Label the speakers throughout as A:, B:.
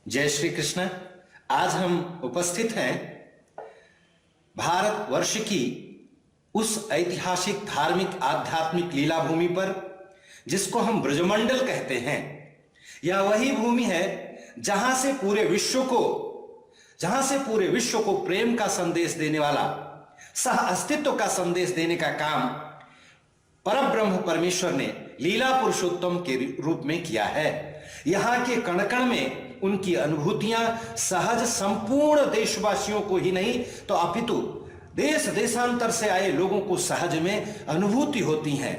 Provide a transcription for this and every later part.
A: जय श्री कृष्ण। आज हम उपस्थित हैं भारतवर्ष की उस ऐतिहासिक धार्मिक आध्यात्मिक लीला भूमि पर जिसको हम ब्रजमंडल कहते हैं। यह वही भूमि है जहां से पूरे विश्व को प्रेम का संदेश देने वाला, सह अस्तित्व का संदेश देने का काम परब्रह्म परमेश्वर ने लीला पुरुषोत्तम के रूप में किया है। यहां के कण कण में उनकी अनुभूतियां सहज संपूर्ण देशवासियों को ही नहीं तो अपितु देश देशांतर से आए लोगों को सहज में अनुभूति होती हैं।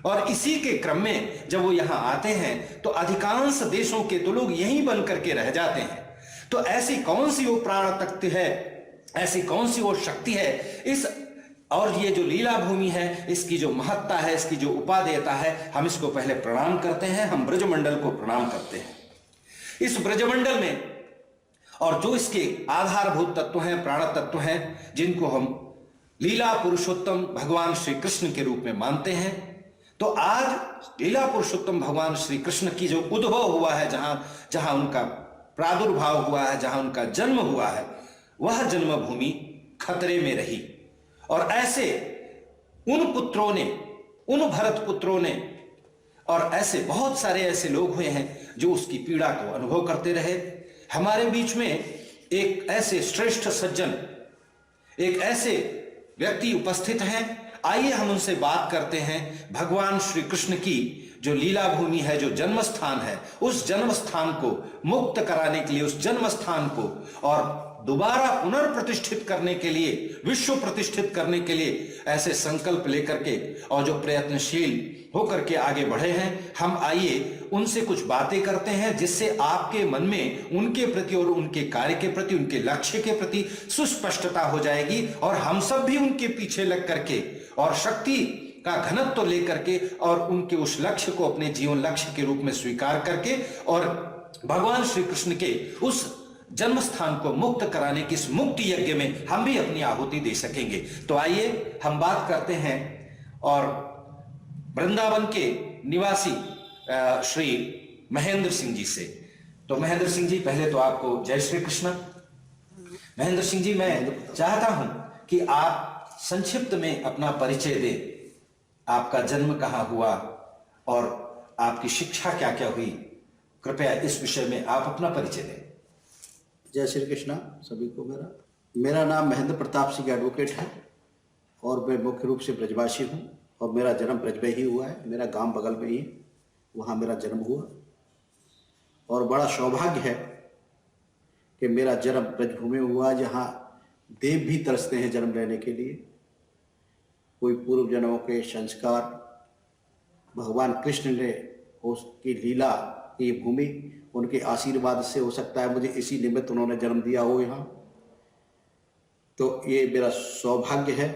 A: और इसी के क्रम में जब वो यहां आते हैं तो अधिकांश देशों के तो लोग यहीं बन करके रह जाते हैं। तो ऐसी कौन सी वो प्राण तत्व है, ऐसी कौन सी वो शक्ति है इस, और ये जो लीला भूमि है इसकी जो महत्ता है, इसकी जो उपादेयता है, हम इसको पहले प्रणाम करते हैं। हम ब्रजमंडल को प्रणाम करते हैं। इस ब्रजमंडल में और जो इसके आधारभूत तत्व हैं, प्राण तत्व हैं, जिनको हम लीला पुरुषोत्तम भगवान श्री कृष्ण के रूप में मानते हैं। तो आज लीला पुरुषोत्तम भगवान श्री कृष्ण की जो उद्भव हुआ है, जहां उनका प्रादुर्भाव हुआ है, जहां उनका जन्म हुआ है, वह जन्मभूमि खतरे में रही। और ऐसे उन पुत्रों ने, उन भरत पुत्रों ने, और ऐसे बहुत सारे ऐसे लोग हुए हैं जो उसकी पीड़ा को अनुभव करते रहे। हमारे बीच में एक ऐसे श्रेष्ठ सज्जन, एक ऐसे व्यक्ति उपस्थित हैं। आइए हम उनसे बात करते हैं। भगवान श्री कृष्ण की जो लीला भूमि है, जो जन्म स्थान है, उस जन्म स्थान को मुक्त कराने के लिए, उस जन्म स्थान को और दोबारा पुनर्प्रतिष्ठित करने के लिए, विश्व प्रतिष्ठित करने के लिए ऐसे संकल्प लेकर के और जो प्रयत्नशील होकर के आगे बढ़े हैं, हम आइए उनसे कुछ बातें करते हैं जिससे आपके मन में उनके प्रति और उनके कार्य के प्रति, उनके लक्ष्य के प्रति सुस्पष्टता हो जाएगी। और हम सब भी उनके पीछे लग करके और शक्ति का घनत्व लेकर के और उनके उस लक्ष्य को अपने जीवन लक्ष्य के रूप में स्वीकार करके और भगवान श्री कृष्ण के उस जन्म स्थान को मुक्त कराने की इस मुक्ति यज्ञ में हम भी अपनी आहुति दे सकेंगे। तो आइए हम बात करते हैं और वृंदावन के निवासी श्री महेंद्र सिंह जी से। तो महेंद्र सिंह जी, पहले तो आपको जय श्री कृष्ण। महेंद्र सिंह जी, मैं चाहता हूं कि आप संक्षिप्त में अपना परिचय दें। आपका जन्म कहां हुआ और आपकी शिक्षा क्या क्या हुई, कृपया इस विषय में आप अपना परिचय दें।
B: जय श्री कृष्ण सभी को। मेरा नाम महेंद्र प्रताप सिंह एडवोकेट है और मैं मुख्य रूप से ब्रजवासी हूँ और मेरा जन्म ब्रज में ही हुआ है। मेरा गांव बगल में ही, वहाँ मेरा जन्म हुआ और बड़ा सौभाग्य है कि मेरा जन्म ब्रजभूमि में हुआ, जहाँ देव भी तरसते हैं जन्म लेने के लिए। कोई पूर्व जन्मों के संस्कार भगवान कृष्ण ने उसकी लीला की भूमि, उनके आशीर्वाद से हो सकता है मुझे इसी निमित्त उन्होंने जन्म दिया हो यहाँ। तो ये मेरा सौभाग्य है,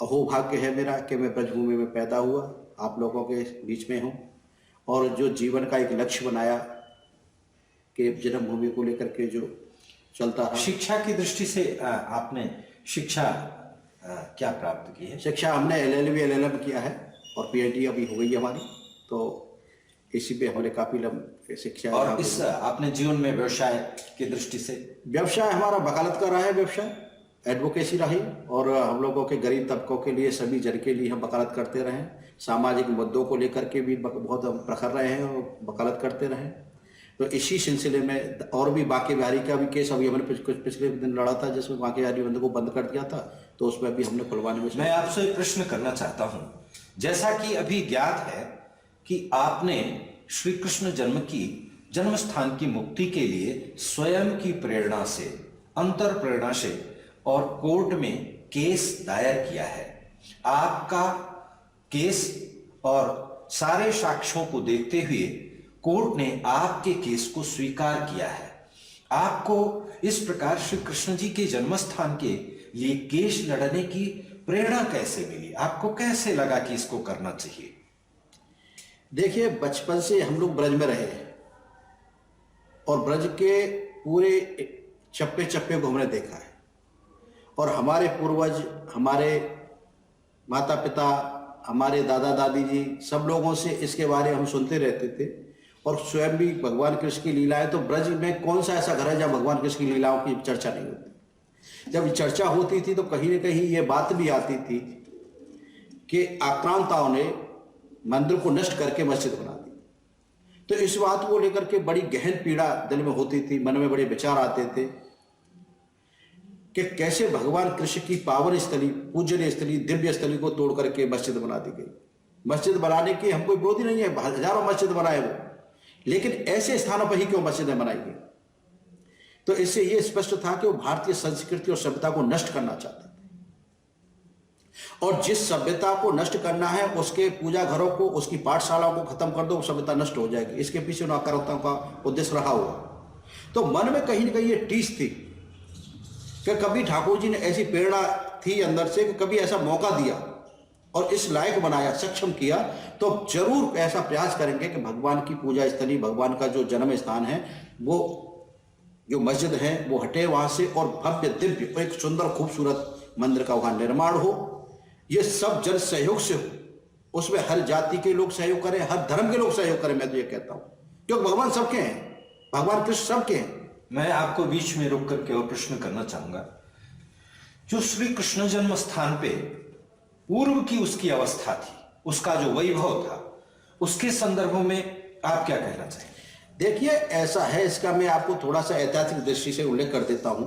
B: अहोभाग्य है मेरा कि मैं ब्रजभूमि में पैदा हुआ, आप लोगों के बीच में हूँ और जो जीवन का एक लक्ष्य बनाया कि जन्मभूमि को लेकर के जो चलता रहा।
A: शिक्षा की दृष्टि से आपने शिक्षा क्या प्राप्त की है?
B: शिक्षा हमने LLB LLM किया है और PhD अभी हो गई है हमारी। तो इसी पे हमारे काफी लंबी शिक्षा।
A: और इस आपने जीवन में व्यवसाय की दृष्टि से?
B: व्यवसाय हमारा वकालत का रहा है, व्यवसाय एडवोकेसी रही और हम लोगों के गरीब तबकों के लिए, सभी जन के लिए हम वकालत करते रहे। सामाजिक मुद्दों को लेकर के भी बहुत हम प्रखर रहे हैं और वकालत करते रहे। तो इसी सिलसिले में और भी बांके बिहारी का भी केस अभी हमने कुछ पिछले दिन लड़ा था, जिसमें बांके बिहारी बंधु को बंद कर दिया था, तो उसमें भी हमने खुलवाने में।
A: मैं आपसे एक प्रश्न करना चाहता हूं। जैसा कि अभी ज्ञात है कि आपने श्री कृष्ण जन्म स्थान की मुक्ति के लिए स्वयं की प्रेरणा से, अंतर प्रेरणा से और कोर्ट में केस दायर किया है। आपका केस और सारे साक्ष्यों को देखते हुए कोर्ट ने आपके केस को स्वीकार किया है। आपको इस प्रकार श्री कृष्ण जी के जन्म स्थान के लिए केस लड़ने की प्रेरणा कैसे मिली? आपको कैसे लगा कि इसको करना चाहिए?
B: देखिए, बचपन से हम लोग ब्रज में रहे और ब्रज के पूरे चप्पे चप्पे को हमने देखा है और हमारे पूर्वज, हमारे माता पिता, हमारे दादा दादी जी, सब लोगों से इसके बारे में हम सुनते रहते थे और स्वयं भी भगवान कृष्ण की लीलाएं, तो ब्रज में कौन सा ऐसा घर है जहाँ भगवान कृष्ण की लीलाओं की चर्चा नहीं होती। जब चर्चा होती थी तो कहीं ना कहीं ये बात भी आती थी कि आक्रांताओं ने मंदिर को नष्ट करके मस्जिद बना दी। तो इस बात को लेकर के बड़ी गहन पीड़ा दिल में होती थी, मन में बड़े विचार आते थे कि कैसे भगवान कृष्ण की पावन स्थली, पूजनीय स्थली, दिव्य स्थली को तोड़ करके मस्जिद बना दी गई। मस्जिद बनाने की हमको विरोधी नहीं है, हजारों मस्जिद बनाए वो, लेकिन ऐसे स्थानों पर ही क्यों मस्जिदें बनाई गई। तो इससे यह स्पष्ट था कि वो भारतीय संस्कृति और सभ्यता को नष्ट करना चाहते थे, और जिस सभ्यता को नष्ट करना है उसके पूजा घरों को, उसकी पाठशालाओं को खत्म कर दो, वो सभ्यता नष्ट हो जाएगी। इसके पीछे नकारात्मकता का उद्देश्य रहा हुआ। तो मन में कहीं ना कहीं ये टीस थी कि कभी ठाकुर जी ने ऐसी प्रेरणा थी अंदर से कि कभी ऐसा मौका दिया और इस लायक बनाया, सक्षम किया, तो जरूर ऐसा प्रयास करेंगे कि भगवान की पूजा स्थली, भगवान का जो जन्म स्थान है, वो जो मस्जिद है वो हटे वहां से, और भव्य दिव्य एक सुंदर खूबसूरत मंदिर का वहां निर्माण हो। ये सब जन सहयोग से हो, उसमें हर जाति के लोग सहयोग करें, हर धर्म के लोग सहयोग करें। मैं तो ये कहता हूं, क्योंकि भगवान सबके हैं, भगवान कृष्ण सबके हैं।
A: मैं आपको बीच में रोक करके और प्रश्न करना चाहूंगा, जो श्री कृष्ण जन्म स्थान पे पूर्व की उसकी अवस्था थी, उसका जो वैभव था, उसके संदर्भ में आप क्या कहना चाहेंगे?
B: देखिए, ऐसा है, इसका मैं आपको थोड़ा सा ऐतिहासिक दृष्टि से उल्लेख कर देता हूं।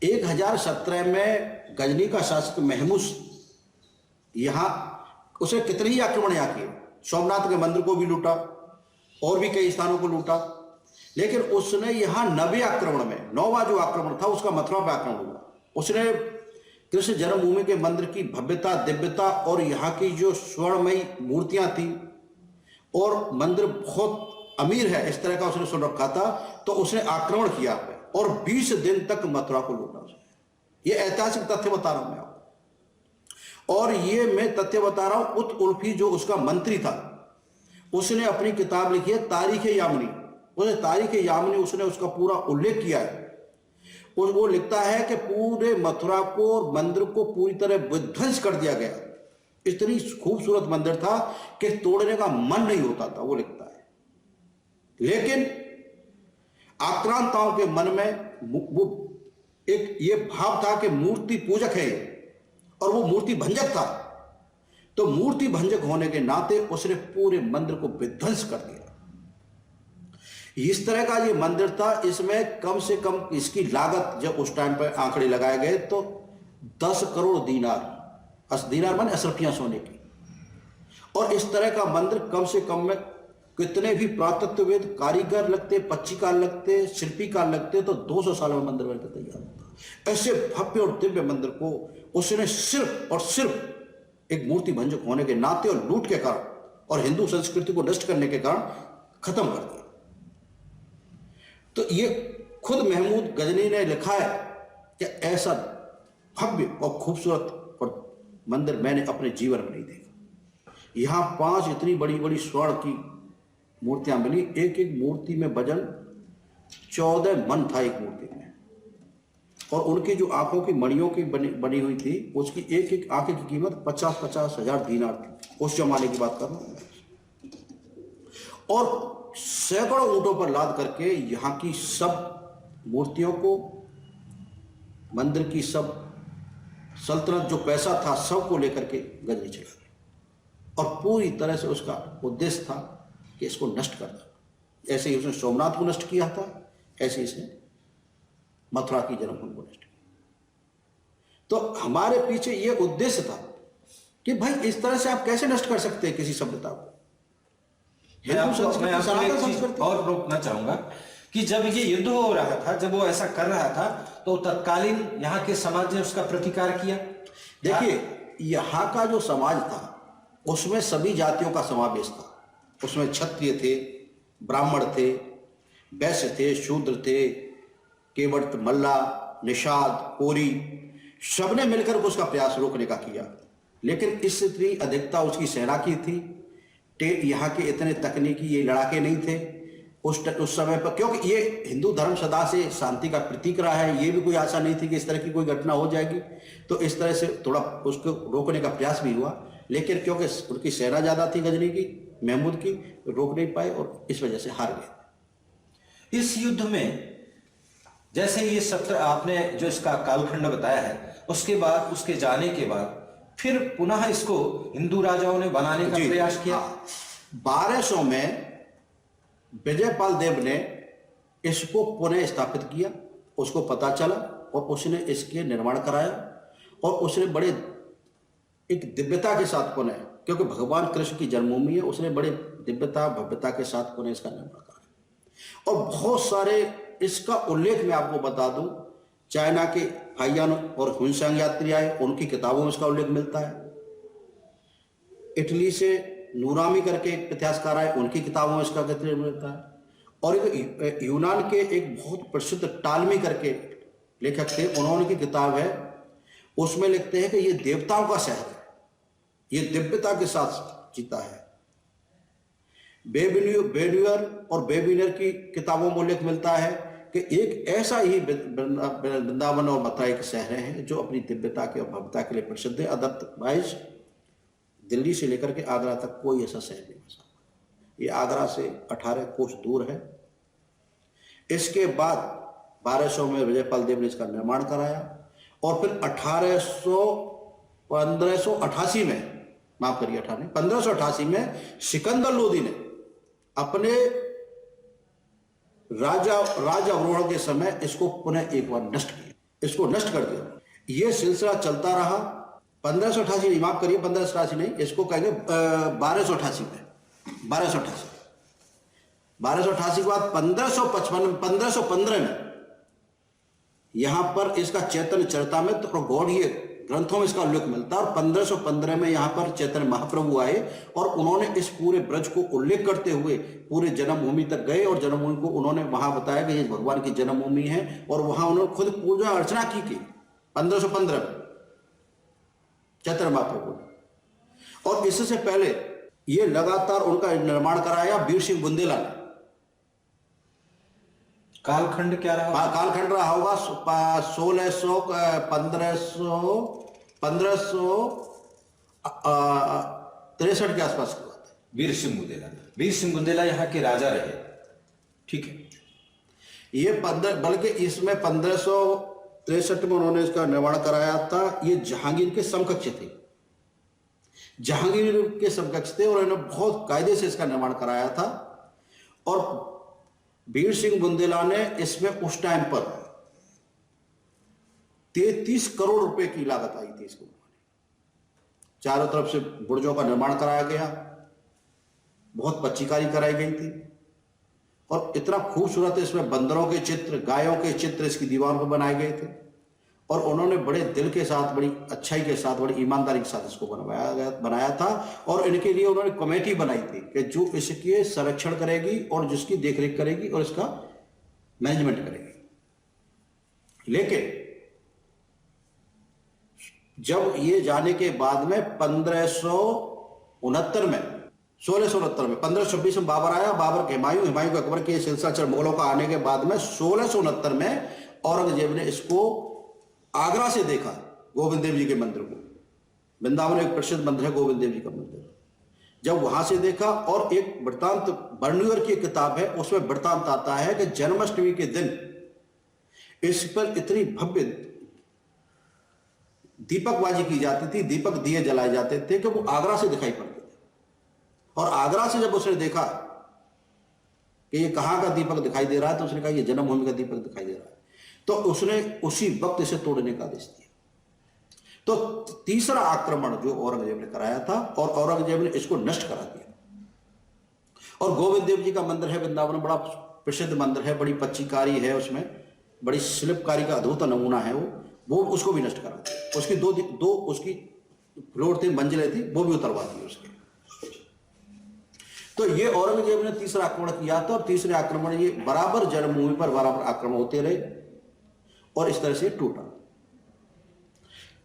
B: 1017 में गजनी का शासक महमूद यहां, उसे कितने ही आक्रमण यहां किए, सोमनाथ के मंदिर को भी लूटा और भी कई स्थानों को लूटा, लेकिन उसने यहां 90 आक्रमण में 9वां जो आक्रमण था उसका मथुरा पर आक्रमण हुआ। उसने कृष्ण जन्मभूमि के मंदिर की भव्यता, दिव्यता और यहाँ की जो स्वर्णमयी मूर्तियां थी, और मंदिर बहुत अमीर है, इस तरह का उसने सुन रखा था, तो उसने आक्रमण किया और 20 दिन तक मथुरा को लूटा उसने। ये ऐतिहासिक तथ्य बता रहा हूं मैं आपको, और ये मैं तथ्य बता रहा हूं। उत उल्फी जो उसका मंत्री था, उसने अपनी किताब लिखी है तारीख यामिनी। उसने तारीख यामिनी, उसने उसका पूरा उल्लेख किया है। वो लिखता है कि पूरे मथुरा को और मंदिर को पूरी तरह विध्वंस कर दिया गया। इतनी खूबसूरत मंदिर था कि तोड़ने का मन नहीं होता था, वो लिखता है। लेकिन आक्रांताओं के मन में वो एक ये भाव था कि मूर्ति पूजक है और वो मूर्ति भंजक था, तो मूर्ति भंजक होने के नाते उसने पूरे मंदिर को विध्वंस कर दिया। इस तरह का ये मंदिर था, इसमें कम से कम इसकी लागत जब उस टाइम पर आंकड़े लगाए गए तो 10 करोड़ दीनार, दीनार माने असरफियां सोने की। और इस तरह का मंदिर कम से कम में कितने भी पुरातत्वविद, कारीगर लगते, पच्चीकार लगते, शिल्पीकार लगते, तो 200 साल में मंदिर बनकर तैयार होता। ऐसे भव्य और दिव्य मंदिर को उसने सिर्फ और सिर्फ एक मूर्ति भंजक होने के नाते और लूट के कारण और हिंदू संस्कृति को नष्ट करने के कारण खत्म कर दिया। तो ये खुद महमूद गजनी ने लिखा है कि ऐसा भव्य और खूबसूरत और मंदिर मैंने अपने जीवन में नहीं देखा। यहां 5 इतनी बड़ी बड़ी स्वर्ण की मूर्तियां मिली, एक एक मूर्ति में वजन 14 मन था एक मूर्ति में, और उनकी जो आंखों की मणियों की बनी हुई थी, उसकी एक एक आंखें की कीमत 50-50 हजार दीनार थी। उस जमाने की बात कर रहा हूं। और सैकड़ों ऊंटों पर लाद करके यहाँ की सब मूर्तियों को, मंदिर की सब सल्तनत जो पैसा था सबको लेकर के गजनी चला गया, और पूरी तरह से उसका उद्देश्य था कि इसको नष्ट करना। ऐसे ही उसने सोमनाथ को नष्ट किया था, ऐसे ही इसने मथुरा की जन्मभूमि को नष्ट किया। तो हमारे पीछे यह उद्देश्य था कि भाई इस तरह से आप कैसे नष्ट कर सकते हैं किसी सभ्यता को।
A: मैं आपको एक चीज और रोकना चाहूंगा कि जब ये युद्ध हो रहा था, जब वो ऐसा कर रहा था, तो तत्कालीन यहाँ के समाज ने उसका प्रतिकार किया।
B: देखिए, यहाँ का जो समाज था उसमें सभी जातियों का समावेश था। उसमें क्षत्रिय थे, ब्राह्मण थे, वैश्य थे, शूद्र थे, केवट, मल्ला, निषाद, कोरी, सबने मिलकर उसका प्रयास रोकने का किया। लेकिन इससे इतनी अधिकता उसकी सेना की थी। यहाँ के इतने तकनीकी ये लड़ाके नहीं थे उस समय पर, क्योंकि ये हिंदू धर्म सदा से शांति का प्रतीक रहा है। ये भी कोई आशा नहीं थी कि इस तरह की कोई घटना हो जाएगी, तो इस तरह से थोड़ा उसको रोकने का प्रयास भी हुआ। लेकिन क्योंकि उनकी सेना ज्यादा थी गजनी की, महमूद की रोक नहीं पाए और इस वजह से हार गए।
A: इस युद्ध में जैसे ये सत्र आपने जो इसका कालखंड बताया है, उसके बाद उसके जाने के बाद फिर पुनः इसको हिंदू राजाओं ने बनाने का प्रयास किया।
B: 1200 में विजयपाल देव ने इसको पुनः स्थापित किया, उसको पता चला और उसने इसके निर्माण कराया और उसने बड़े एक दिव्यता के साथ पुनः, क्योंकि भगवान कृष्ण की जन्मभूमि है, उसने बड़े दिव्यता भव्यता के साथ पुनः इसका निर्माण कराया। और बहुत सारे इसका उल्लेख मैं आपको बता दूं, चाइना के हाइयान और हुनसांग यात्री आए, उनकी किताबों में इसका उल्लेख मिलता है। इटली से नूरामी करके एक इतिहासकार आए, उनकी किताबों में इसका जिक्र मिलता है। और एक यूनान के एक बहुत प्रसिद्ध टालमी करके लेखक थे, उन्होंने की किताब है, उसमें लिखते हैं कि ये देवताओं का शहर है, ये दिव्यता के साथ जीता है। बेब्यूअर और बेबिनर की किताबों में उल्लेख मिलता है कि एक ऐसा ही वृंदावन और मथुरा एक शहर है जो अपनी दिव्यता के और भव्यता के लिए प्रसिद्ध है। अदरवाइज दिल्ली से लेकर के आगरा तक कोई ऐसा शहर नहीं बसा। ये आगरा से 18 कोस दूर है। इसके बाद 1200 में विजयपाल देव ने इसका निर्माण कराया और फिर 1588 में, माफ करिए 1588 में सिकंदर लोदी ने अपने राजावरोहण के समय इसको पुनः एक बार नष्ट किया, इसको नष्ट कर दिया। यह सिलसिला चलता रहा 1588 नहीं, माफ करिए 1588 नहीं, इसको कहेंगे 1288 में, 1288 के बाद 1515 में यहां पर इसका चैतन्य चरितामृत और गौड़ीय ग्रंथों में इसका उल्लेख मिलता है। और 1515 में यहां पर चैतन्य महाप्रभु आए और उन्होंने इस पूरे ब्रज को उल्लेख करते हुए पूरे जन्मभूमि तक गए और जन्मभूमि को उन्होंने वहां बताया कि ये भगवान की जन्मभूमि है और वहां उन्होंने खुद पूजा अर्चना की 1515 में चैतन्य महाप्रभु ने। और इससे पहले ये लगातार उनका निर्माण कराया वीर सिंह बुंदेला ने।
A: कालखंड क्या रहा?
B: कालखंड रहा होगा 1563 के आसपास की बात है।
A: वीर सिंह बुंदेला यहाँ के राजा रहे, ठीक है।
B: ये बल्कि इसमें 1563 में उन्होंने इसका निर्माण कराया था। ये जहांगीर के समकक्ष थे, जहांगीर के समकक्ष थे और इन्होंने बहुत कायदे से इसका निर्माण कराया था। और वीर सिंह बुंदेला ने इसमें उस टाइम पर 33 करोड़ रुपए की लागत आई थी इसको। चारों तरफ से बुर्जों का निर्माण कराया गया, बहुत पच्चीकारी कराई गई थी और इतना खूबसूरत इसमें बंदरों के चित्र, गायों के चित्र इसकी दीवार पर बनाए गए थे। और उन्होंने बड़े दिल के साथ, बड़ी अच्छाई के साथ, बड़ी ईमानदारी के साथ इसको बनाया था। और इनके लिए उन्होंने कमेटी बनाई थी कि जो इसके संरक्षण करेगी और जिसकी देखरेख करेगी और इसका मैनेजमेंट करेगी। लेकिन जब ये जाने के बाद में 1569 में 1669 में 1526 में बाबर आया, बाबर के हुमायूं के अकबर के सिलसिला चल मुगलों का आने के बाद में 1669 में औरंगजेब ने इसको आगरा से देखा, गोविंद देव जी के मंदिर को। वृंदावन एक प्रसिद्ध मंदिर है गोविंद देव जी का मंदिर। जब वहां से देखा और एक वृत्तांत बर्न्यूअर की किताब है, उसमें वृत्तांत आता है कि जन्माष्टमी के दिन इस पर इतनी भव्य दीपकबाजी की जाती थी, दीपक दिए जलाए जाते थे कि वो आगरा से दिखाई पड़ते थे। और आगरा से जब उसने देखा कि ये कहां का दीपक दिखाई दे रहा है, तो उसने कहा ये जन्मभूमि का दीपक दिखाई दे रहा है। तो उसने उसी वक्त इसे तोड़ने का आदेश दिया। तो तीसरा आक्रमण जो औरंगजेब ने कराया था और औरंगजेब ने इसको नष्ट करा दिया। और गोविंद देव जी का मंदिर है वृंदावन, बड़ा प्रसिद्ध मंदिर है, बड़ी पच्चीकारी है, उसमें बड़ी शिल्पकारी का अद्भुत नमूना है वो उसको भी नष्ट करा दिया। उसकी दो उसकी फ्लोर थी, मंजिलें थी, वो भी उतरवा दी उसके। तो ये औरंगजेब ने तीसरा आक्रमण किया था और तीसरे आक्रमण ये बराबर जन्मभूमि पर बराबर आक्रमण होते रहे और इस तरह से टूटा।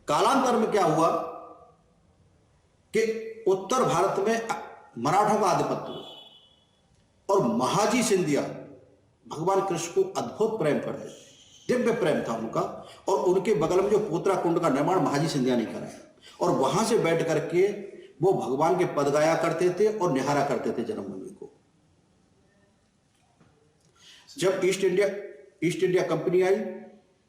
B: कालांतर में क्या हुआ कि उत्तर भारत में मराठों का आधिपत्य हुआ और महाजी सिंधिया भगवान कृष्ण को अद्भुत प्रेम करते, दिव्य प्रेम था उनका। और उनके बगल में जो पोतरा कुंड का निर्माण महाजी सिंधिया ने कराया और वहां से बैठ करके वो भगवान के पद गाया करते थे और निहारा करते थे जन्मभूमि को। जब ईस्ट इंडिया कंपनी आई,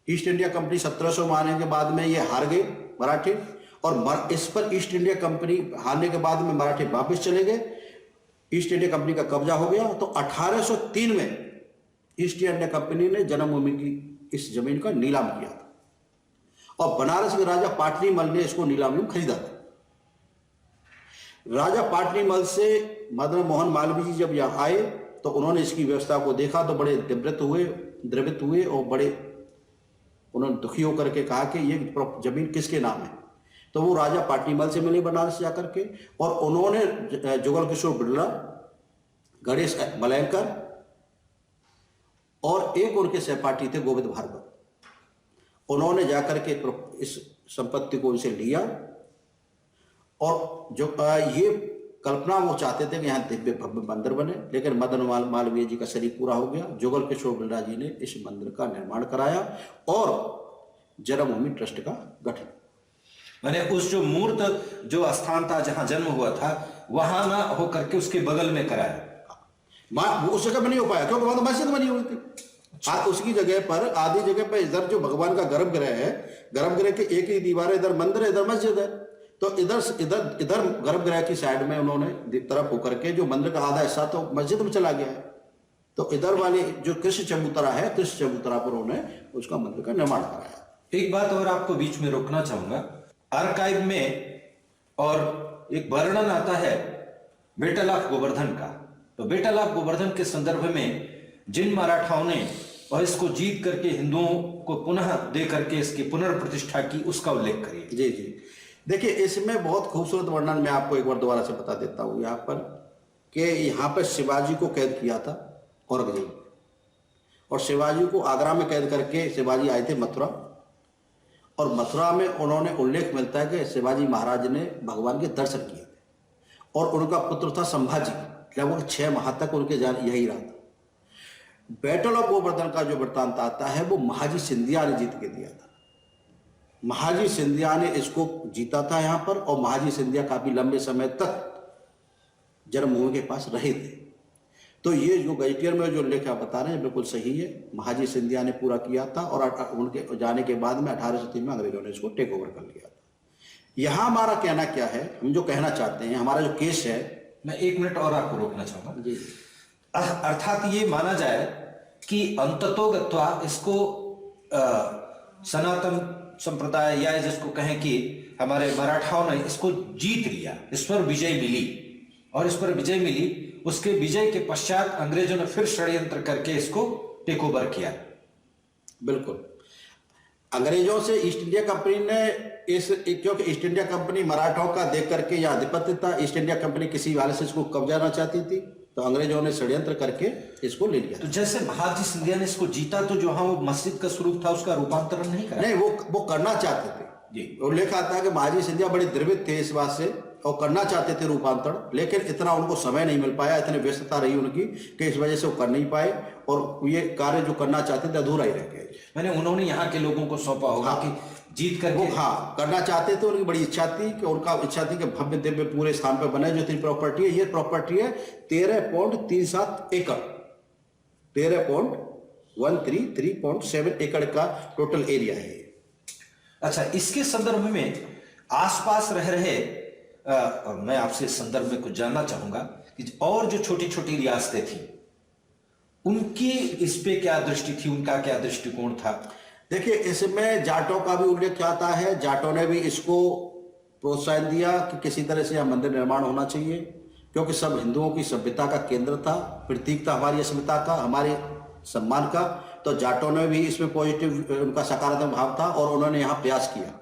B: ईस्ट इंडिया कंपनी 1700 में आने के बाद में ये हार गए मराठे, और इस पर ईस्ट इंडिया कंपनी हारने के बाद में मराठे वापस चले गए, ईस्ट इंडिया कंपनी का कब्जा हो गया। तो 1803 में ईस्ट इंडिया कंपनी ने जन्मभूमि की इस जमीन का नीलाम किया था, और बनारस के राजा पाटलीमल ने इसको नीलामी में खरीदा था। राजा पाटलीमल से मदन मोहन मालवीय जी जब यहाँ आए तो उन्होंने इसकी व्यवस्था को देखा तो बड़े द्रवित हुए और बड़े उन्होंने दुखी होकर के कहा कि ये जमीन किसके नाम है। तो वो राजा पाटलीमल से मिले बनारस जाकर के, और उन्होंने जुगल किशोर बिरला, गणेश मलयकर और एक उनके सहपाठी थे गोविंद भार्गव, उन्होंने जाकर के इस संपत्ति को उनसे लिया। और जो ये कल्पना वो चाहते थे कि यहाँ दिव्य भव्य मंदिर बने, लेकिन मदन मालवीय जी का शरीर पूरा हो गया। जुगल किशोर बिरला जी ने इस मंदिर का निर्माण कराया और जन्मभूमि ट्रस्ट का गठन।
A: मैंने उस जो मूर्त जो स्थान था जहां जन्म हुआ था वहां ना होकर के उसके बगल में कराया।
B: उस जगह में नहीं हो पाया क्योंकि वहां तो मस्जिद बनी हुई थी। उसकी जगह पर, आधी जगह पर इधर जो भगवान का गर्भगृह है, गर्भगृह के एक ही दीवार है, इधर मंदिर है, इधर मस्जिद है। तो इधर गर्भगृह की साइड में उन्होंने तरफ होकर के जो मंदिर का आधा हिस्सा तो मस्जिद में चला गया है, तो इधर वाले जो कृष्ण चबूतरा है, कृष्ण चबूतरा पर उन्होंने उसका मंदिर का निर्माण कराया।
A: एक बात और आपको बीच में रोकना चाहूंगा, आर्काइव में और एक वर्णन आता है बैटल ऑफ गोवर्धन का। तो बैटल ऑफ गोवर्धन के संदर्भ में जिन मराठाओं ने और इसको जीत करके हिंदुओं को पुनः दे करके इसकी पुनर्प्रतिष्ठा की, उसका उल्लेख करिए।
B: जी जी, देखिए इसमें बहुत खूबसूरत वर्णन मैं आपको एक बार दोबारा से बता देता हूँ यहाँ पर, कि यहाँ पर शिवाजी को कैद किया था औरंगजेब, और शिवाजी को आगरा में कैद करके शिवाजी आए थे मथुरा, और मथुरा में उन्होंने उल्लेख मिलता है कि शिवाजी महाराज ने भगवान के दर्शन किए थे, और उनका पुत्र था संभाजी, लगभग 6 माह तक उनके यही रहा था। बैटल ऑफ गोवर्धन का जो वृत्तांत आता है वो महाजी सिंधिया ने जीत के दिया था। महाजी सिंधिया ने इसको जीता था यहाँ पर, और महाजी सिंधिया काफी लंबे समय तक जन्मभूमि के पास रहे थे। तो ये जो गजेटियर में जो लेखा बता रहे हैं बिल्कुल सही है, महाजी सिंधिया ने पूरा किया था, और उनके जाने के बाद में 1803 में अंग्रेजों ने इसको टेक ओवर कर लिया था। यहाँ हमारा कहना क्या है, हम जो कहना चाहते हैं, हमारा जो केस है,
A: मैं 1 मिनट और आपको रोकना चाहूंगा
B: जी।
A: अर्थात ये माना जाए कि अंततोगत्वा इसको सनातन संप्रदाय या जिसको कहें कि हमारे मराठाओं ने इसको जीत लिया, इस पर विजय मिली, और इस पर विजय मिली, उसके विजय के पश्चात अंग्रेजों ने फिर षड्यंत्र करके इसको टेक ओवर किया।
B: बिल्कुल, अंग्रेजों से ईस्ट इंडिया कंपनी ने क्योंकि ईस्ट इंडिया कंपनी मराठाओं का देख करके यह आधिपत्य था, ईस्ट इंडिया कंपनी किसी वाले से इसको कब्जाना चाहती थी, तो अंग्रेजों ने षड्यंत्र करके इसको ले लिया।
A: तो जैसे महाजी सिंधिया ने इसको जीता, तो जो हाँ वो मस्जिद का स्वरूप था उसका रूपांतरण नहीं करा?
B: नहीं, वो करना चाहते थे जी। उल्लेख आता है कि महाजी सिंधिया बड़े द्रवित थे इस बात से, और करना चाहते थे रूपांतरण, लेकिन इतना उनको समय नहीं मिल पाया, इतनी व्यस्तता रही उनकी कि इस वजह से वो कर नहीं पाए, और ये कार्य जो करना चाहते थे अधूरा ही रह गया।
A: मैंने उन्होंने यहाँ के लोगों को सौंपा होगा कि जीत कर
B: वो करना चाहते थे, उनकी बड़ी इच्छा थी कि उनका इच्छा थी कि भव्य दिव्य पूरे स्थान पर बने। जो 3 प्रॉपर्टी है, ये प्रॉपर्टी है 13.37 एकड़, 13.133.7 एकड़ का टोटल एरिया है।
A: अच्छा, इसके संदर्भ में आसपास रह रहे मैं आपसे इस संदर्भ में कुछ जानना चाहूंगा कि और जो छोटी छोटी रियासतें थी उनकी इस पे क्या दृष्टि थी, उनका क्या दृष्टिकोण था?
B: देखिए, इसमें जाटों का भी उल्लेख आता है। जाटों ने भी इसको प्रोत्साहन दिया कि किसी तरह से यह मंदिर निर्माण होना चाहिए, क्योंकि सब हिंदुओं की सभ्यता का केंद्र था, प्रतीक था हमारी अस्मिता का, हमारे सम्मान का। तो जाटों ने भी इसमें पॉजिटिव, उनका सकारात्मक भाव था, और उन्होंने यहाँ प्रयास किया।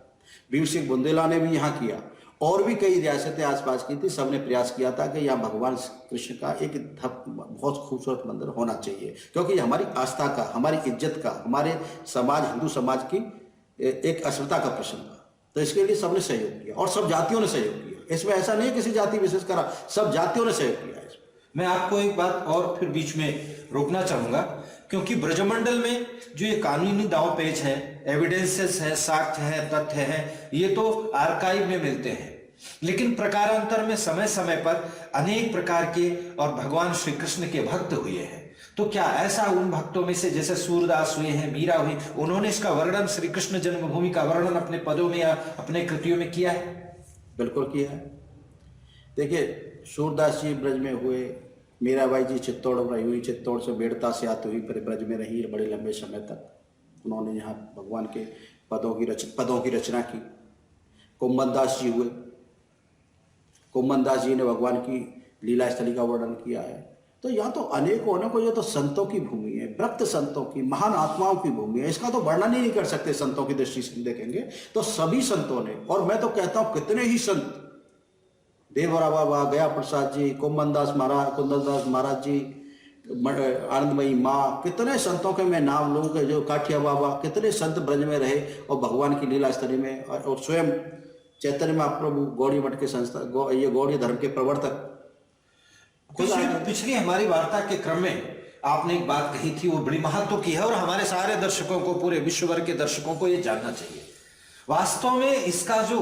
B: वीर सिंह बुंदेला ने भी यहाँ किया, और भी कई रियासतें आसपास की थी, सबने प्रयास किया था कि यहाँ भगवान कृष्ण का एक बहुत खूबसूरत मंदिर होना चाहिए, क्योंकि ये हमारी आस्था का, हमारी इज्जत का, हमारे समाज, हिंदू समाज की एक अस्मिता का प्रश्न था। तो इसके लिए सबने सहयोग किया, और सब जातियों ने सहयोग किया। इसमें ऐसा नहीं किसी जाति विशेष करा, सब जातियों ने सहयोग किया।
A: मैं आपको एक बात और फिर बीच में रोकना चाहूंगा, क्योंकि ब्रजमंडल में जो ये कानूनी दाव पेच है, एविडेंसेस है, साक्ष्य है, तथ्य है, ये तो आर्काइव में मिलते हैं, लेकिन प्रकारांतर में समय समय पर अनेक प्रकार के और भगवान श्री कृष्ण के भक्त हुए हैं। तो क्या ऐसा उन भक्तों में से जैसे सूरदास हुए हैं, मीरा हुई, उन्होंने इसका वर्णन, श्री कृष्ण जन्मभूमि का वर्णन अपने पदों में या अपने कृतियों में किया है?
B: बिल्कुल किया है। देखिए, सूरदास जी ब्रज में हुए, मीराबाई जी चित्तौड़ में हुई, चित्तौड़ से बेड़ता से आती हुई फिर ब्रज में रही बड़े लंबे समय तक। उन्होंने यहाँ भगवान के पदों की रचना की। कुम्भन दास जी हुए, कुम्भन दास जी ने भगवान की लीला स्थली का वर्णन किया है। तो यहाँ तो अनेकों ये तो संतों की भूमि है, भक्त संतों की, महान आत्माओं की भूमि है। इसका तो वर्णन ही नहीं कर सकते संतों की दृष्टि से देखेंगे तो। सभी संतों ने, और मैं तो कहता हूँ कितने ही संत, देवरा बाबा, गया प्रसाद जी, कुंदन दास महाराज जी, आनंदमयी माँ, कितने संतों के मैं नाम लूँ कि जो काठिया बाबा, कितने संत ब्रज में रहे और भगवान की लीला स्थली में, और स्वयं चैतन्य महाप्रभु गौड़ी मठ के संस्था, ये गौड़ी धर्म के प्रवर्तक।
A: पिछली हमारी वार्ता के क्रम में आपने एक बात कही थी, वो बड़ी महत्व की है और हमारे सारे दर्शकों को, पूरे विश्व भर के दर्शकों को ये जानना चाहिए। वास्तव में इसका जो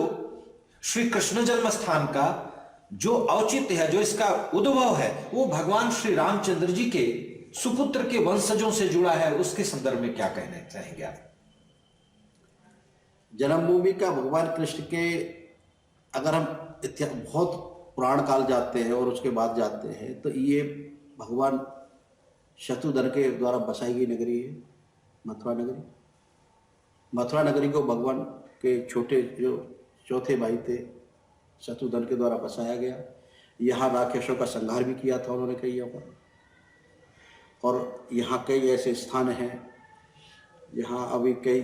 A: श्री कृष्ण जन्म स्थान का जो औचित्य है, जो इसका उद्भव है, वो भगवान श्री रामचंद्र जी के सुपुत्र के वंशजों से जुड़ा है। उसके संदर्भ में क्या कहना चाहेंगे आप?
B: जन्मभूमि का भगवान कृष्ण के, अगर हम बहुत पुराण काल जाते हैं और उसके बाद जाते हैं तो ये भगवान शत्रुघ्न के द्वारा बसाई गई नगरी है, मथुरा नगरी। मथुरा नगरी को भगवान के छोटे जो चौथे भाई थे शत्रुघ्न के द्वारा बसाया गया। यहाँ राक्षसों का संहार भी किया था उन्होंने कई यहाँ पर। और यहाँ कई ऐसे स्थान हैं, यहाँ अभी कई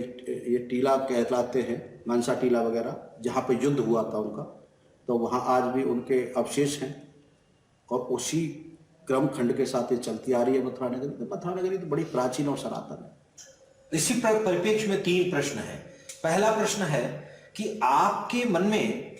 B: ये टीला कहलाते हैं, मानसा टीला वगैरह, जहाँ पे युद्ध हुआ था उनका, तो वहाँ आज भी उनके अवशेष हैं। और उसी क्रम खंड के साथ ये चलती आ रही है मथुरा नगरी। तो मथुरा नगरी तो बड़ी प्राचीन और सनातन है।
A: इसी परिप्रेक्ष्य में 3 प्रश्न है। पहला प्रश्न है कि आपके मन में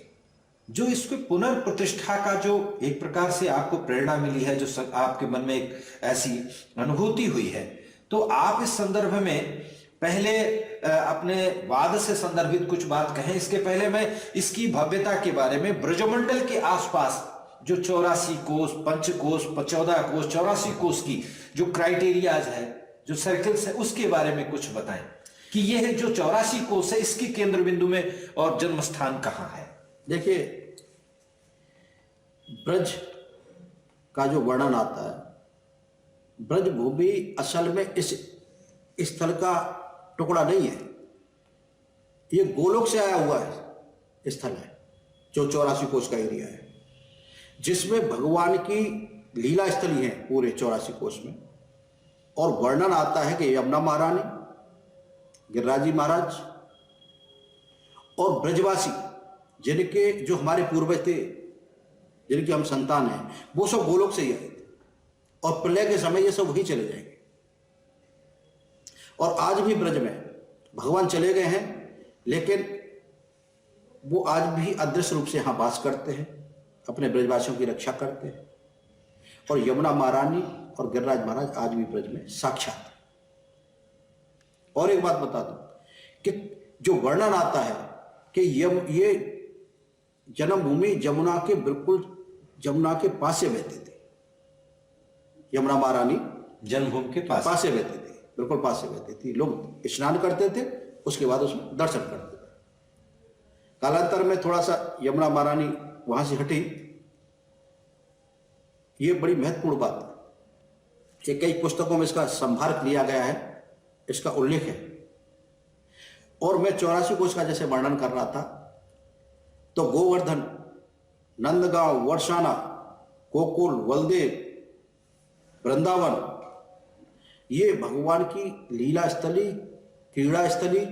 A: जो इसके पुनर्प्रतिष्ठा का जो एक प्रकार से आपको प्रेरणा मिली है, जो आपके मन में एक ऐसी अनुभूति हुई है, तो आप इस संदर्भ में पहले अपने वाद से संदर्भित कुछ बात कहें। इसके पहले मैं इसकी भव्यता के बारे में, ब्रजमंडल के आसपास जो 84 कोस, पंचकोश, 14 कोस, 84 कोस की जो क्राइटेरियाज है, जो सर्कल्स है, उसके बारे में कुछ बताएं कि यह जो 84 कोस है, इसकी केंद्र बिंदु में और जन्म स्थान कहां है?
B: देखिए, ब्रज का जो वर्णन आता है, ब्रज भूमि असल में इस स्थल का टुकड़ा नहीं है, ये गोलोक से आया हुआ है स्थल है, जो 84 कोस का एरिया है, जिसमें भगवान की लीला स्थली है पूरे 84 कोस में। और वर्णन आता है कि यमुना महारानी, गिरिराज जी महाराज और ब्रजवासी, जिनके जो हमारे पूर्वज थे, जिनके हम संतान हैं, वो सब गोलोक से ही आए थे। और प्रलय के समय ये सब वहीं चले जाएंगे। और आज भी ब्रज में भगवान चले गए हैं, लेकिन वो आज भी अदृश्य रूप से यहां वास करते हैं, अपने ब्रजवासियों की रक्षा करते हैं। और यमुना महारानी और गिरिराज महाराज आज भी ब्रज में साक्षात। और एक बात बता दूं कि जो वर्णन आता है कि ये जन्मभूमि जमुना के बिल्कुल, जमुना के पास से बहती थी। यमुना महारानी
A: जन्मभूमि के पास
B: से बहती थी, बिल्कुल पास से बहती थी। लोग स्नान करते थे, उसके बाद उसमें दर्शन करते थे। कालांतर में थोड़ा सा यमुना महारानी वहां से हटी। ये बड़ी महत्वपूर्ण बात है। ये कई पुस्तकों में इसका संभार लिया गया है, इसका उल्लेख है। और मैं 84 कोस का जैसे वर्णन कर रहा था, तो गोवर्धन, नंदगांव, वर्षाना, गोकुल, वलदेव, वृंदावन, ये भगवान की लीला स्थली, क्रीड़ा स्थली,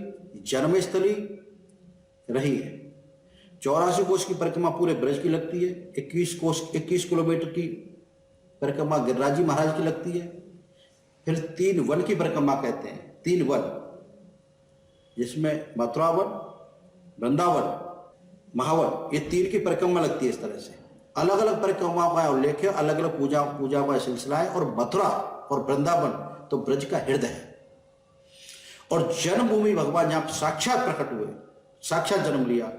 B: जन्म स्थली रही है। 84 कोस की परिक्रमा पूरे ब्रज की लगती है। 21 किलोमीटर की परिक्रमा गिरिराज जी महाराज की लगती है। फिर 3 वन की परिक्रमा कहते हैं, 3 वन, जिसमें मथुरा वन, वृंदावन, महावन, ये 3 की परिक्रमा लगती है। इस तरह से अलग अलग परिक्रमाओं का उल्लेख है, अलग अलग पूजा का सिलसिला है। और मथुरा और वृंदावन तो ब्रज का हृदय है। और जन्मभूमि भगवान जहां साक्षात प्रकट हुए, साक्षात जन्म लिया,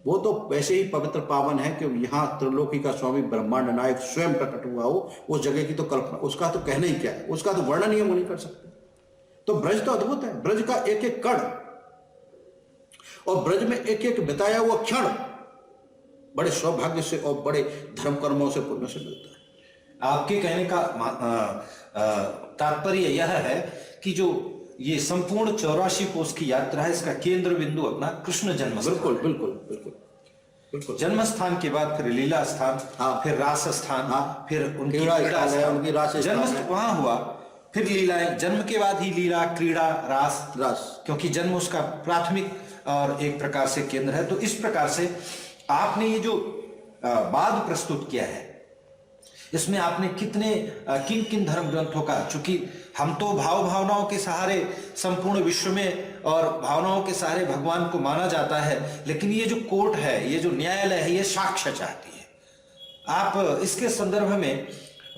B: वो तो वैसे ही पवित्र पावन है कि यहाँ त्रिलोकी का स्वामी ब्रह्मांड नायक स्वयं प्रकट हुआ हो, उस जगह की तो कल्पना, उसका तो कहना ही क्या है, उसका तो वर्णन ही हम नहीं कर सकते। तो ब्रज तो अद्भुत है, ब्रज का एक एक कण और ब्रज में एक एक बिताया हुआ क्षण बड़े सौभाग्य से और बड़े धर्म कर्मों से पुण्य से मिलता है।
A: आपके कहने का तात्पर्य यह है कि जो ये संपूर्ण 84 कोस की यात्रा है, इसका केंद्र बिंदु अपना कृष्ण जन्म स्थान।
B: बिल्कुल बिल्कुल बिल्कुल बिल्कुल।
A: जन्म स्थान के बाद फिर लीला स्थान,
B: हाँ,
A: फिर रास स्थान,
B: हाँ,
A: फिर उनकी
B: क्रीड़ा
A: क्रीड़ा
B: स्थान है,
A: स्थान।
B: उनकी रास
A: जन्म
B: स्थान है।
A: वहां हुआ, फिर लीलाएं, जन्म के बाद ही लीला, क्रीड़ा, रास, क्योंकि जन्म उसका प्राथमिक और एक प्रकार से केंद्र है। तो इस प्रकार से आपने ये जो बाद प्रस्तुत किया है, इसमें आपने कितने किन किन धर्म ग्रंथों का, चूंकि हम तो भावनाओं के सहारे संपूर्ण विश्व में और भावनाओं के सहारे भगवान को माना जाता है, लेकिन ये जो कोर्ट है, ये जो न्यायालय है, ये साक्ष्य चाहती है। आप इसके संदर्भ में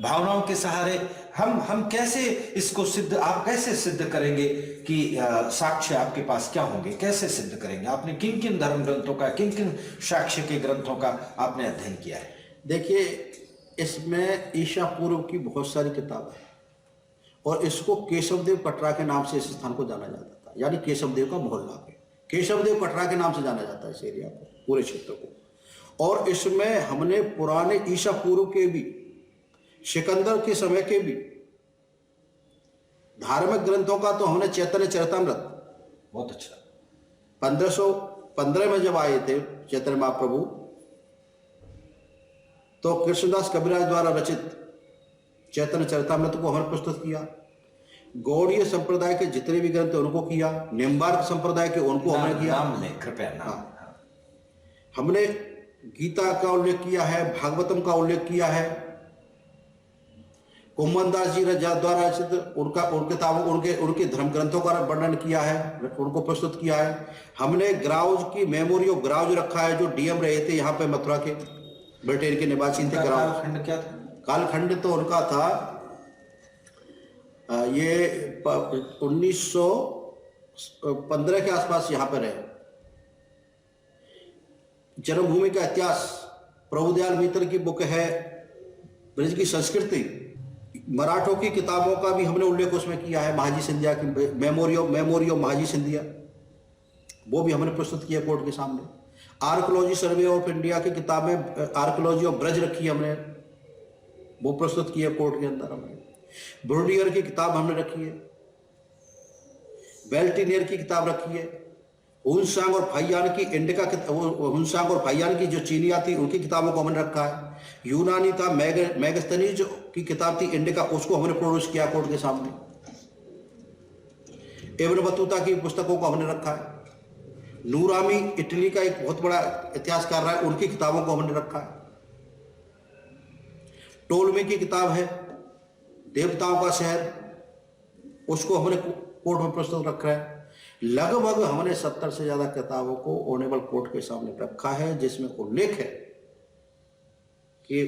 A: भावनाओं के सहारे हम कैसे इसको सिद्ध, आप कैसे सिद्ध करेंगे कि साक्ष्य आपके पास क्या होंगे, कैसे सिद्ध करेंगे? आपने किन किन धर्म ग्रंथों का, किन किन साक्ष्य के ग्रंथों का आपने अध्ययन किया है?
B: देखिए, इसमें ईशा पूर्व की बहुत सारी किताबें हैं और इसको केशवदेव कटरा के नाम से इस स्थान को जाना जाता था, यानी केशवदेव का मोहल्ला पे केशवदेव कटरा के नाम से जाना जाता है इस एरिया को, पूरे क्षेत्र को। और इसमें हमने पुराने ईशा पूर्व के भी, सिकंदर के समय के भी धार्मिक ग्रंथों का तो हमने चैतन्य चरितमृत,
A: बहुत अच्छा,
B: 1515 में जब आए थे चैतन्य महाप्रभु, तो कृष्णदास कबीराज द्वारा रचित चैतन्य चरितमृत को हमने प्रस्तुत किया। गौड़ीय संप्रदाय के जितने भी ग्रंथ उनको किया, निम्बार्क संप्रदाय के उनको हमने किया।
A: नाम लें कृपया, नाम।
B: हाँ। हमने गीता का उल्लेख किया है, भागवतम का उल्लेख किया है, कुम्भनदास जी द्वारा रचित उनका किताबों, उनके धर्म ग्रंथों का वर्णन किया है, उनको प्रस्तुत किया है। हमने ग्राउज की मेमोरी ऑफ ग्राउज रखा है, जो डीएम रहे थे यहाँ पे मथुरा के, ब्रिटेन के निवासी थे। ग्राउज
A: कालखंड क्या था?
B: कालखंड तो उनका था ये 1915 के आसपास यहाँ पर रहे। जन्मभूमि का इतिहास प्रभुदयाल मित्र की बुक है, ब्रज की संस्कृति, मराठों की किताबों का भी हमने उल्लेख उसमें किया है। महाजी सिंधिया की मेमोरी ऑफ महाजी सिंधिया, वो भी हमने प्रस्तुत किया कोर्ट के सामने। आर्कोलॉजी सर्वे ऑफ इंडिया की किताबें, आर्कोलॉजी ऑफ ब्रज रखी है हमने, वो प्रस्तुत की है कोर्ट के अंदर। हमने ब्रोडियर की किताब हमने रखी है, बेल्टिनियर की किताब रखी है, हुनसांग और फाइयान की इंडिका, हुनसांग और फाइयान की जो चीनिया थी उनकी किताबों को हमने रखा है। यूनानी था मैगस्थनीज की किताब थी इंडिका, उसको हमने प्रोड्यूस किया कोर्ट के सामने। इब्न बतूता की पुस्तकों को हमने रखा है। नूरामी इटली का एक बहुत बड़ा इतिहासकार रहा है, उनकी किताबों को हमने रखा है। टोलमी की किताब है देवताओं का शहर, उसको हमने कोर्ट में प्रस्तुत रखा है। लगभग हमने 70 से ज्यादा किताबों को ऑनरेबल कोर्ट के सामने रखा है, जिसमें उल्लेख है कि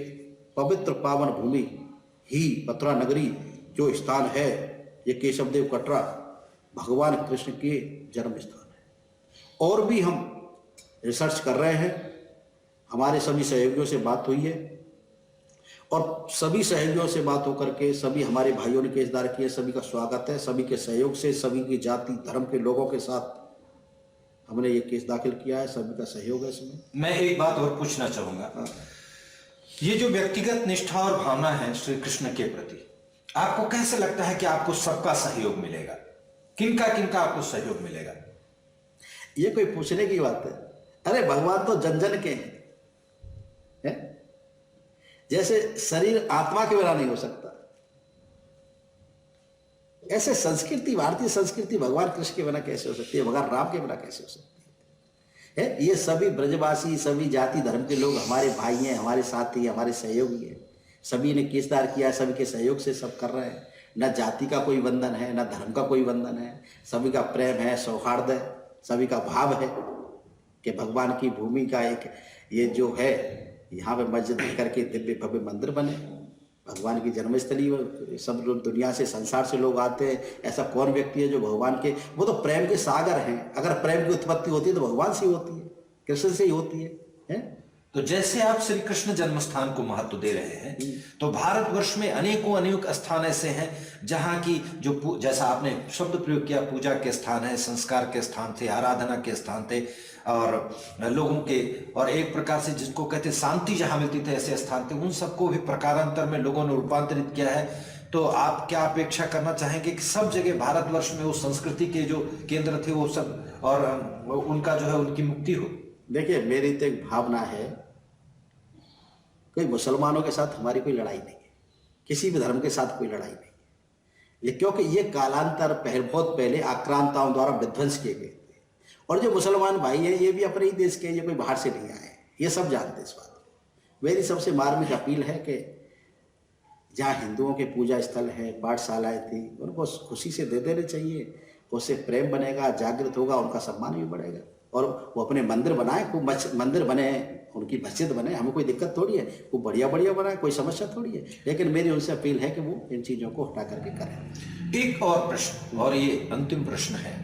B: पवित्र पावन भूमि ही मथुरा नगरी जो स्थान है, ये केशवदेव कटरा भगवान कृष्ण के जन्म स्थान है। और भी हम रिसर्च कर रहे हैं, हमारे सभी सहयोगियों से बात हुई है और सभी सहयोगियों से बात होकर के सभी हमारे भाइयों ने केस दायर किए। सभी का स्वागत है, सभी के सहयोग से, सभी की जाति धर्म के लोगों के साथ हमने ये केस दाखिल किया है, सभी का सहयोग है इसमें।
A: मैं एक बात और पूछना चाहूंगा, ये जो व्यक्तिगत निष्ठा और भावना है श्री कृष्ण के प्रति, आपको कैसे लगता है कि आपको सबका सहयोग मिलेगा? किनका किनका आपको सहयोग मिलेगा?
B: ये कोई पूछने की बात है? अरे भगवान तो जन जन के हैं, जैसे शरीर आत्मा के बिना नहीं हो सकता, ऐसे संस्कृति, भारतीय संस्कृति भगवान कृष्ण के बिना कैसे हो सकती है, भगवान राम के बिना कैसे हो सकती है? ये सभी ब्रजवासी, सभी जाति धर्म के लोग हमारे भाई हैं, हमारे साथी, हमारे सहयोगी हैं। सभी ने केस दायर किया, सभी के सहयोग से सब कर रहे हैं। न जाति का कोई बंधन है, न धर्म का कोई बंधन है, सभी का प्रेम है, सौहार्द है, सभी का भाव है कि भगवान की भूमि का एक ये जो है, यहाँ पे मस्जिद करके दिव्य भव्य मंदिर बने, भगवान की जन्मस्थली, सब लोग दुनिया से, संसार से लोग आते हैं। ऐसा कौन व्यक्ति है जो भगवान के, वो तो प्रेम के सागर हैं। अगर प्रेम की उत्पत्ति होती है तो भगवान से होती है, कृष्ण से ही होती है?
A: तो जैसे आप श्री कृष्ण जन्म स्थान को महत्व दे रहे हैं, तो भारतवर्ष में अनेकों अनेक स्थान ऐसे हैं जहां की जो जैसा आपने शब्द प्रयोग किया, पूजा के स्थान है, संस्कार के स्थान थे, आराधना के स्थान थे, और लोगों के, और एक प्रकार से जिसको कहते शांति जहां मिलती थी ऐसे स्थान थे, उन सबको भी प्रकारांतर में लोगों ने रूपांतरित किया है। तो आप क्या अपेक्षा करना चाहेंगे कि सब जगह भारतवर्ष में उस संस्कृति के जो केंद्र थे वो सब, और उनका जो है उनकी मुक्ति हो?
B: देखिए, मेरी तो एक भावना है, कोई मुसलमानों के साथ हमारी कोई लड़ाई नहीं है, किसी भी धर्म के साथ कोई लड़ाई नहीं है, क्योंकि ये कालांतर बहुत पहले आक्रांताओं द्वारा विध्वंस किए गए थे। और जो मुसलमान भाई हैं ये भी अपने ही देश के, ये कोई बाहर से नहीं आए, ये सब जानते इस बात को। मेरी सबसे मार्मिक अपील है कि जहाँ हिंदुओं के पूजा स्थल है, पाठशालाएँ थी, उनको खुशी से दे देने चाहिए। उससे प्रेम बनेगा, जागृत होगा, उनका सम्मान भी बढ़ेगा। और वो अपने मंदिर बनाए, खूब मंदिर बने, उनकी मस्जिद बने, हमें कोई दिक्कत थोड़ी है, वो बढ़िया बढ़िया बनाए, कोई समस्या थोड़ी है। लेकिन मेरी उनसे अपील है कि वो इन चीज़ों को हटा करके करें।
A: एक और प्रश्न, और ये अंतिम प्रश्न है,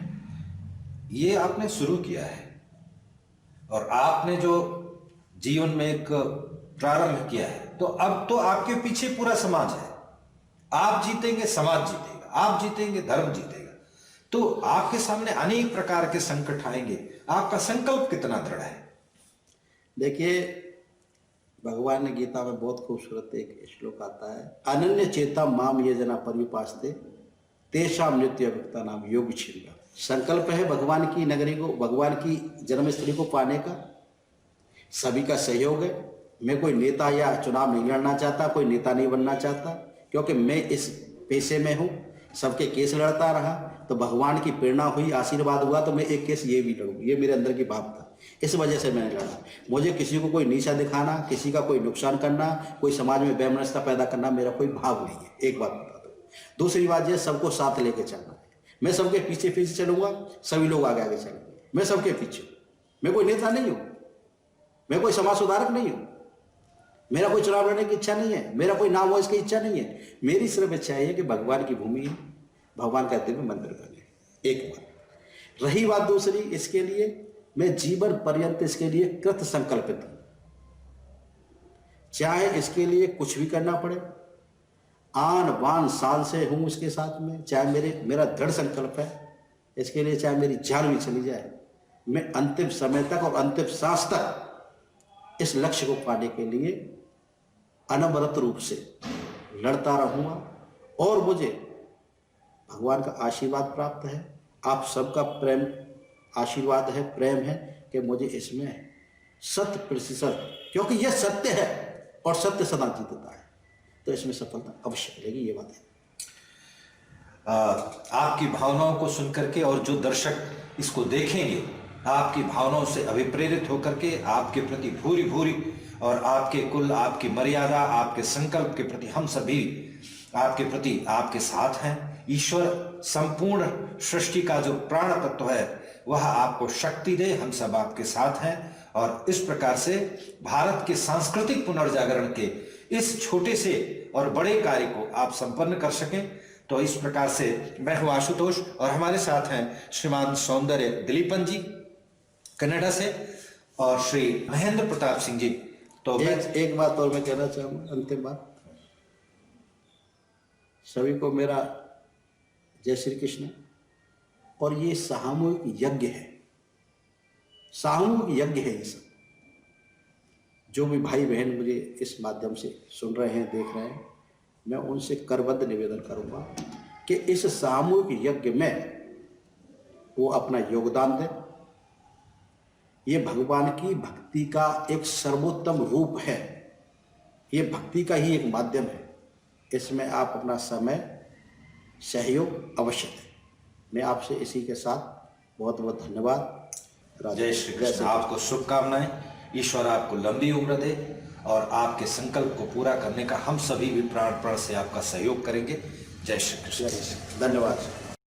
A: ये आपने शुरू किया है और आपने जो जीवन में एक प्रारंभ किया है, तो अब तो आपके पीछे पूरा समाज है। आप जीतेंगे, समाज जीतेगा, आप जीतेंगे, धर्म जीतेगा। तो आपके सामने अनेक प्रकार के संकट आएंगे, आपका संकल्प कितना दृढ़ है?
B: देखिए, भगवान ने गीता में बहुत खूबसूरत एक श्लोक आता है, अनन्य चेता माम ये जना पर्युपास्ते तेषाम नित्ययुक्ता नाम योग छिंदा। संकल्प है भगवान की नगरी को, भगवान की जन्मस्थली को पाने का। सभी का सहयोग है। मैं कोई नेता या चुनाव नहीं लड़ना चाहता, कोई नेता नहीं बनना चाहता, क्योंकि मैं इस पेशे में हूँ, सबके केस लड़ता रहा, तो भगवान की प्रेरणा हुई, आशीर्वाद हुआ, तो मैं एक केस ये भी लड़ूँ, ये मेरे अंदर की भाव था। इस वजह से मैंने लड़ा। मुझे किसी को कोई नीचा दिखाना, किसी का कोई नुकसान करना, कोई समाज में वैमनस्यता पैदा करना मेरा कोई भाव नहीं है, एक बात बता दो। दूसरी बात यह, सबको साथ लेके चलना है। मैं सबके पीछे पीछे चलूंगा, सभी लोग आगे आगे चलेंगे, मैं सबके पीछे। मैं कोई नेता नहीं हूँ, मैं कोई समाज सुधारक नहीं हूँ, मेरा कोई चुनाव लड़ने की इच्छा नहीं है, मेरा कोई नाम हो इसकी इच्छा नहीं है। मेरी सिर्फ इच्छा है कि भगवान की भूमि है, भगवान का दिव्य मंदिर बने। एक बात। रही बात दूसरी, इसके लिए मैं जीवन पर्यंत इसके लिए कृत संकल्पित हूं, चाहे इसके लिए कुछ भी करना पड़े, आन बान शान से हूं इसके साथ में, चाहे मेरा दृढ़ संकल्प है इसके लिए, चाहे मेरी जान भी चली जाए, मैं अंतिम समय तक और अंतिम सांस तक इस लक्ष्य को पाने के लिए अनवरत रूप से लड़ता रहूंगा। और मुझे भगवान का आशीर्वाद प्राप्त है, आप सबका प्रेम आशीर्वाद है, प्रेम है, कि मुझे इसमें 100%, क्योंकि यह सत्य है और सत्य सदा जीतता है, तो इसमें सफलता अवश्य मिलेगी, ये बात है।
A: आपकी भावनाओं को सुनकर के, और जो दर्शक इसको देखेंगे आपकी भावनाओं से अभिप्रेरित होकर के, आपके प्रति भूरी भूरी, और आपके कुल, आपकी मर्यादा, आपके संकल्प के प्रति हम सभी आपके प्रति आपके साथ हैं। ईश्वर संपूर्ण सृष्टि का जो प्राण तत्व है वह आपको शक्ति दे, हम सब आपके साथ हैं। और इस प्रकार से भारत के सांस्कृतिक पुनर्जागरण के इस छोटे से और बड़े कार्य को आप संपन्न कर सकें। तो इस प्रकार से मैं हूं आशुतोष, और हमारे साथ हैं श्रीमान सौंदर्य दिलीपन जी कनाडा से, और श्री महेंद्र प्रताप सिंह जी। तो
B: एक बात और मैं कहना चाहूँगा, अंतिम बात, सभी को मेरा जय श्री कृष्ण। और ये सामूहिक यज्ञ है, सामूहिक यज्ञ है ये सब। जो भी भाई बहन मुझे इस माध्यम से सुन रहे हैं, देख रहे हैं, मैं उनसे करबद्ध निवेदन करूंगा कि इस सामूहिक यज्ञ में वो अपना योगदान दें। ये भगवान की भक्ति का एक सर्वोत्तम रूप है, ये भक्ति का ही एक माध्यम है। इसमें आप अपना समय, सहयोग अवश्य दें। मैं आपसे इसी के साथ बहुत बहुत धन्यवाद।
A: जय श्री कृष्ण। आपको शुभकामनाएं, ईश्वर आपको लंबी उम्र दे, और आपके संकल्प को पूरा करने का हम सभी भी प्राण से आपका सहयोग करेंगे। जय श्री कृष्ण।
B: धन्यवाद।